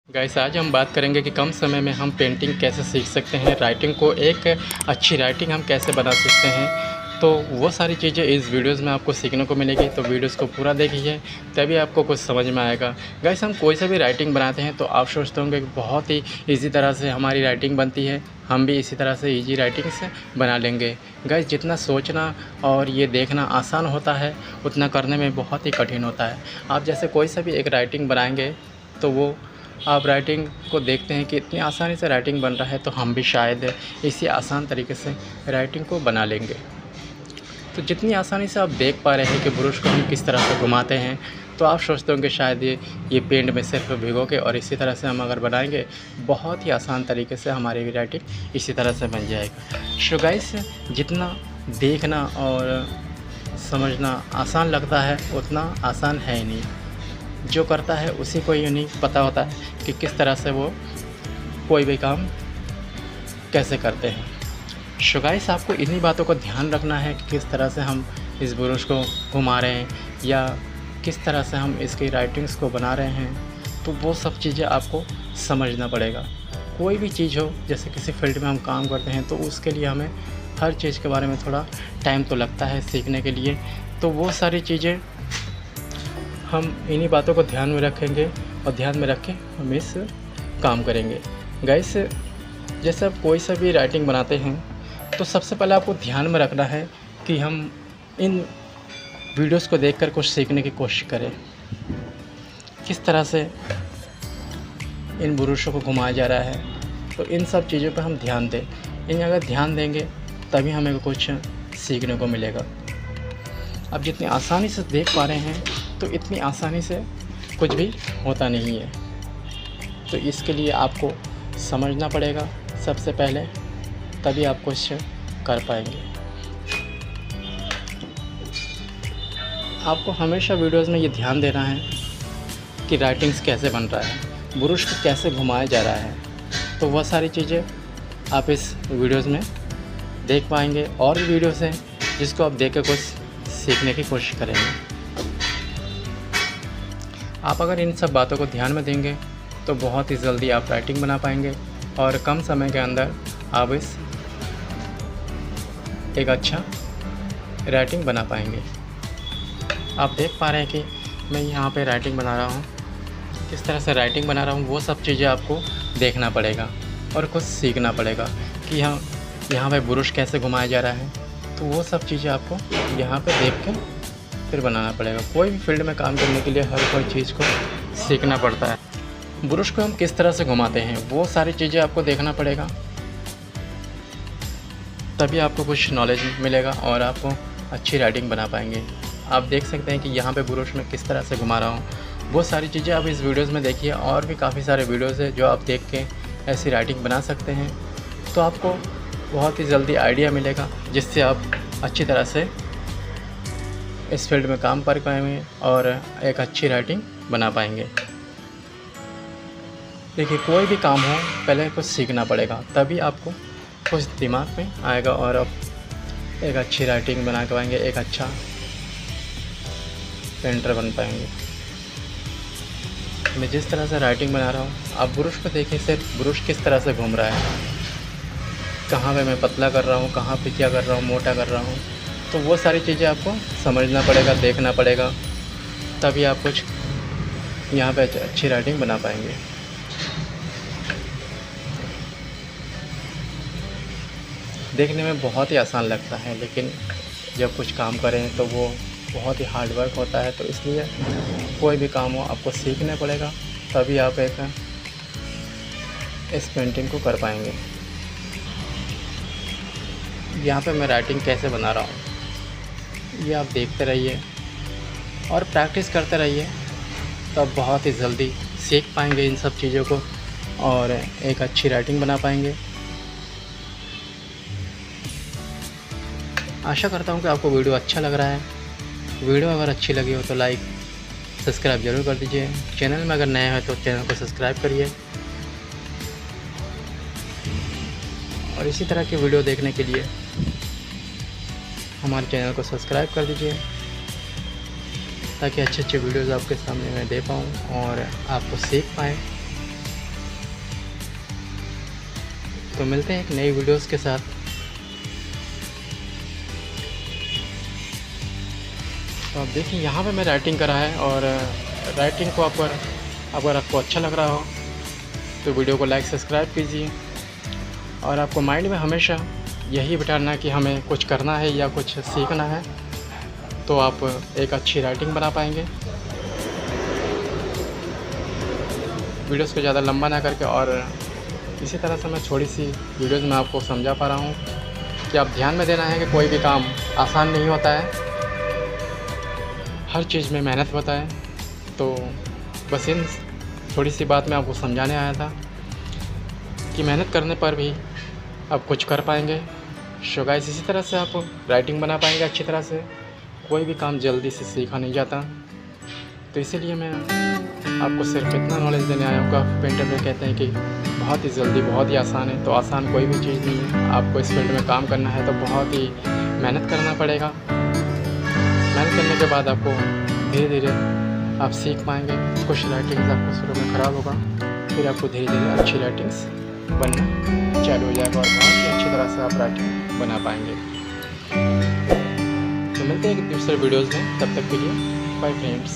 Guys आज हम बात करेंगे कि कम समय में हम पेंटिंग कैसे सीख सकते हैं, राइटिंग को एक अच्छी राइटिंग हम कैसे बना सकते हैं। तो वो सारी चीज़ें इस वीडियोस में आपको सीखने को मिलेगी। तो वीडियोस को पूरा देखिए तभी आपको कुछ समझ में आएगा। गाइस हम कोई सा भी राइटिंग बनाते हैं तो आप सोचते होंगे कि बहुत ही ईजी तरह से हमारी राइटिंग बनती है, हम भी इसी तरह से ईजी राइटिंग से बना लेंगे। गाइस जितना सोचना और ये देखना आसान होता है उतना करने में बहुत ही कठिन होता है। आप जैसे कोई सा भी एक राइटिंग बनाएंगे तो वो आप राइटिंग को देखते हैं कि इतनी आसानी से राइटिंग बन रहा है, तो हम भी शायद इसी आसान तरीके से राइटिंग को बना लेंगे। तो जितनी आसानी से आप देख पा रहे हैं कि ब्रश को हम किस तरह से घुमाते हैं, तो आप सोचते होंगे शायद ये पेंट में सिर्फ भिगो के और इसी तरह से हम अगर बनाएंगे बहुत ही आसान तरीके से हमारी राइटिंग इसी तरह से बन जाएगा। सो गाइस जितना देखना और समझना आसान लगता है उतना आसान है ही नहीं। जो करता है उसी को ये नहीं पता होता है कि किस तरह से वो कोई भी काम कैसे करते हैं। सो गाइस आपको इन्हीं बातों को ध्यान रखना है कि किस तरह से हम इस ब्रश को घुमा रहे हैं या किस तरह से हम इसकी राइटिंग्स को बना रहे हैं। तो वो सब चीज़ें आपको समझना पड़ेगा। कोई भी चीज़ हो, जैसे किसी फील्ड में हम काम करते हैं तो उसके लिए हमें हर चीज़ के बारे में थोड़ा टाइम तो लगता है सीखने के लिए। तो वो सारी चीज़ें हम इन्हीं बातों को ध्यान में रखेंगे और ध्यान में रख के हम इस काम करेंगे। गाइस जैसे आप कोई सा भी राइटिंग बनाते हैं तो सबसे पहले आपको ध्यान में रखना है कि हम इन वीडियोस को देखकर कुछ सीखने की कोशिश करें। किस तरह से इन ब्रशों को घुमाया जा रहा है, तो इन सब चीज़ों पर हम ध्यान दें। इन अगर ध्यान देंगे तभी हमें कुछ सीखने को मिलेगा। अब जितनी आसानी से देख पा रहे हैं तो इतनी आसानी से कुछ भी होता नहीं है। तो इसके लिए आपको समझना पड़ेगा सबसे पहले, तभी आप कुछ कर पाएंगे। आपको हमेशा वीडियोस में ये ध्यान देना है कि राइटिंग्स कैसे बन रहा है, ब्रश को कैसे घुमाया जा रहा है। तो वह सारी चीज़ें आप इस वीडियोस में देख पाएंगे। और भी वीडियोस हैं जिसको आप देख कर कुछ सीखने की कोशिश करेंगे। आप अगर इन सब बातों को ध्यान में देंगे तो बहुत ही जल्दी आप राइटिंग बना पाएंगे और कम समय के अंदर आप इस एक अच्छा राइटिंग बना पाएंगे। आप देख पा रहे हैं कि मैं यहाँ पे राइटिंग बना रहा हूँ, किस तरह से राइटिंग बना रहा हूँ। वो सब चीज़ें आपको देखना पड़ेगा और कुछ सीखना पड़ेगा कि यहाँ पे ब्रश कैसे घुमाया जा रहा है। तो वो सब चीज़ें आपको यहाँ पे देख के फिर बनाना पड़ेगा। कोई भी फील्ड में काम करने के लिए हर कोई चीज़ को सीखना पड़ता है। ब्रश को हम किस तरह से घुमाते हैं वो सारी चीज़ें आपको देखना पड़ेगा, तभी आपको कुछ नॉलेज मिलेगा और आपको अच्छी राइटिंग बना पाएंगे। आप देख सकते हैं कि यहाँ पे ब्रश में किस तरह से घुमा रहा हूँ। वो सारी चीज़ें आप इस वीडियोज़ में देखिए। और भी काफ़ी सारे वीडियोज़ हैं जो आप देख के ऐसी राइटिंग बना सकते हैं। तो आपको बहुत ही जल्दी आइडिया मिलेगा जिससे आप अच्छी तरह से इस फील्ड में काम कर पाएंगे और एक अच्छी राइटिंग बना पाएंगे। देखिए कोई भी काम हो पहले कुछ सीखना पड़ेगा, तभी आपको कुछ दिमाग में आएगा और आप एक अच्छी राइटिंग बना पाएंगे, एक अच्छा पेंटर बन पाएंगे। मैं जिस तरह से राइटिंग बना रहा हूँ, आप ब्रश को देखिए, सिर्फ ब्रश किस तरह से घूम रहा है, कहाँ पे मैं पतला कर रहा हूँ, कहाँ पे क्या कर रहा हूँ, मोटा कर रहा हूँ। तो वो सारी चीज़ें आपको समझना पड़ेगा, देखना पड़ेगा, तभी आप कुछ यहाँ पे अच्छी राइटिंग बना पाएंगे। देखने में बहुत ही आसान लगता है, लेकिन जब कुछ काम करें तो वो बहुत ही हार्ड वर्क होता है। तो इसलिए कोई भी काम हो आपको सीखना पड़ेगा, तभी आप इस पेंटिंग को कर पाएंगे। यहाँ पे मैं राइटिंग कैसे बना रहा हूँ ये आप देखते रहिए और प्रैक्टिस करते रहिए, तो आप बहुत ही जल्दी सीख पाएंगे इन सब चीज़ों को और एक अच्छी राइटिंग बना पाएंगे। आशा करता हूँ कि आपको वीडियो अच्छा लग रहा है। वीडियो अगर अच्छी लगी हो तो लाइक सब्सक्राइब ज़रूर कर दीजिए। चैनल में अगर नए हैं तो चैनल को सब्सक्राइब करिए और इसी तरह की वीडियो देखने के लिए हमारे चैनल को सब्सक्राइब कर दीजिए, ताकि अच्छे अच्छे वीडियोज़ आपके सामने मैं दे पाऊँ और आपको सीख पाएँ। तो मिलते हैं एक नई वीडियोस के साथ। तो आप देखिए यहाँ पे मैं राइटिंग करा है, और राइटिंग को अगर आपको अच्छा लग रहा हो तो वीडियो को लाइक सब्सक्राइब कीजिए। और आपको माइंड में हमेशा यही बिठाना कि हमें कुछ करना है या कुछ सीखना है, तो आप एक अच्छी राइटिंग बना पाएंगे। वीडियोस को ज़्यादा लंबा ना करके, और इसी तरह से मैं थोड़ी सी वीडियोस में आपको समझा पा रहा हूँ कि आप ध्यान में देना है कि कोई भी काम आसान नहीं होता है, हर चीज़ में मेहनत होता है। तो बस इन थोड़ी सी बात मैं आपको समझाने आया था कि मेहनत करने पर भी आप कुछ कर पाएंगे। सो गाइस, इसी तरह से आप राइटिंग बना पाएंगे अच्छी तरह से। कोई भी काम जल्दी से सीखा नहीं जाता, तो इसीलिए मैं आपको सिर्फ इतना नॉलेज देने आया हूँ। काफ़ी पेंटर में कहते हैं कि बहुत ही जल्दी, बहुत ही आसान है, तो आसान कोई भी चीज़ नहीं है। आपको इस फील्ड में काम करना है तो बहुत ही मेहनत करना पड़ेगा। मेहनत करने के बाद आपको धीरे धीरे आप सीख पाएंगे। कुछ राइटिंग्स आपको शुरू में ख़राब होगा, फिर आपको धीरे धीरे अच्छी राइटिंग्स बनना चालू हो जाएगा, और बहुत ही अच्छी तरह से आप राइटिंग बना पाएंगे। तो मिलते हैं एक दूसरे वीडियोज़ में, तब तक के लिए बाय फ्रेंड्स।